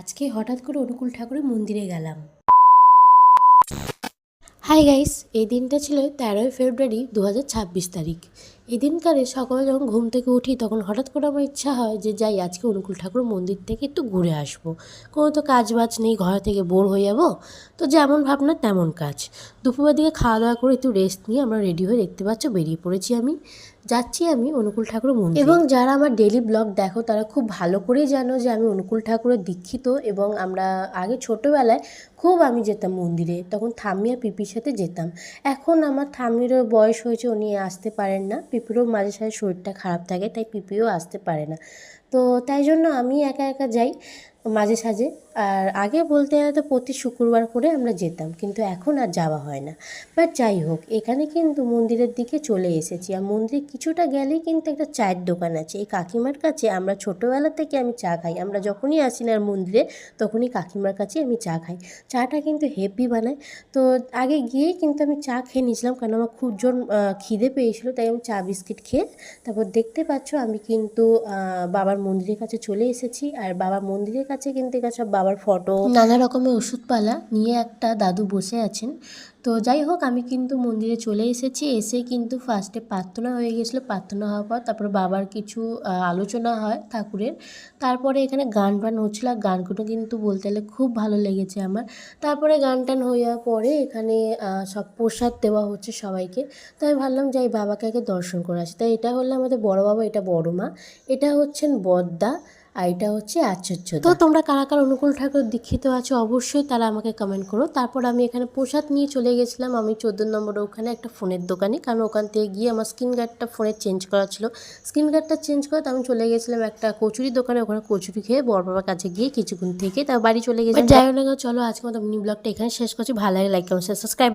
আজকে হঠাৎ করে অনুকূল ঠাকুরের মন্দিরে গেলাম। হাই গাইস, এই দিনটা ছিল 13 ফেব্রুয়ারি 2026 তারিখ। এই দিনকারে সকালে যখন ঘুম থেকে উঠি তখন হঠাৎ করে আমার ইচ্ছা হয় যে যাই আজকে অনুকূল ঠাকুর মন্দির থেকে একটু ঘুরে আসবো। কোনো তো কাজ বাজ নেই, ঘর থেকে বোর হয়ে যাবো, তো যেমন ভাবনা তেমন কাজ। দুপুরের দিকে খাওয়া দাওয়া করে একটু রেস্ট নিয়ে আমরা রেডি হয়ে, দেখতে পাচ্ছ, বেরিয়ে পড়েছি। যাচ্ছি আমি অনুকূল ঠাকুর মন্দির। এবং যারা আমার ডেলি ব্লগ দেখো তারা খুব ভালো করেই জানো যে আমি অনুকূল ঠাকুরের দীক্ষিত। এবং আমরা আগে ছোটোবেলায় খুব আমি যেতাম মন্দিরে, তখন ঠাম্মি আর পিপির সাথে যেতাম। এখন আমার ঠাম্মিরও বয়স হয়েছে, উনি আসতে পারেন না। পিপিরও মাঝে সাঝে শরীরটা খারাপ থাকে, তাই পিপিও আসতে পারে না। তো তাই জন্য আমি একা একা যাই মাঝে সাঝে। আর আগে বলতে গেলে তো প্রতি শুক্রবার করে আমরা যেতাম, কিন্তু এখন আর যাওয়া হয় না। বাট যাই হোক, এখানে কিন্তু মন্দিরের দিকে চলে এসেছি। আর মন্দিরে কিছুটা গেলেই কিন্তু একটা চায়ের দোকান আছে। এই কাকিমার কাছে আমরা ছোটোবেলা থেকে আমি চা খাই। আমরা যখনই আসি না মন্দিরে তখনই কাকিমার কাছে আমি চা খাই। চাটা কিন্তু হেভি বানায়। তো আগে গিয়েই কিন্তু আমি চা খেয়ে নিয়েছিলাম, কারণ আমার খুব জোর খিদে পেয়েছিলো, তাই আমি চা বিস্কিট খেয়ে তারপর দেখতে পাচ্ছ আমি কিন্তু বাবার মন্দিরের কাছে চলে এসেছি। আর বাবার মন্দিরের কাছে কিন্তু এখানে সব বাবার ফটো, নানা রকমের ওষুধপালা নিয়ে একটা দাদু বসে আছেন। তো যাই হোক, আমি কিন্তু মন্দিরে চলে এসেছি। এসে কিন্তু ফার্স্টে প্রার্থনা হয়ে গেছিলো। প্রার্থনা হওয়ার পর তারপর বাবার কিছু আলোচনা হয় ঠাকুরের। তারপরে এখানে গান টান হচ্ছিলো, আর গানগুলো কিন্তু বলতে গেলে খুব ভালো লেগেছে আমার। তারপরে গান টান হয়ে যাওয়ার পরে এখানে সব প্রসাদ দেওয়া হচ্ছে সবাইকে। তাই আমি ভাবলাম যাই বাবাকে আগে দর্শন করে আসি। তাই এটা হলো আমাদের বড় বাবা, এটা বড় মা, এটা হচ্ছেন বদ্দা, আর এটা হচ্ছে আচার্য। তো তোমরা কারা কারা অনুকূল ঠাকুর দীক্ষিত আছো অবশ্যই তারা আমাকে কমেন্ট করো। তারপর আমি এখানে প্রসাদ নিয়ে চলে গেছিলাম আমি 14 নম্বরে ওখানে একটা ফোনের দোকানে, কারণ ওখান থেকে গিয়ে আমার স্ক্রিন গার্ডটা ফোনের চেঞ্জ করা ছিল। স্ক্রিন গার্ডটা চেঞ্জ করে আমি চলে গেছিলাম একটা কচুরি দোকানে। ওখানে কচুরি খেয়ে বড় বাবার কাছে গিয়ে কিছুক্ষণ থেকে তার বাড়ি চলে গেছি। যাই হোক না, চলো আজকে মতো মিনি ব্লগটা এখানে শেষ করছি। ভালো লাগে লাইক কমেন্ট সাবস্ক্রাইব।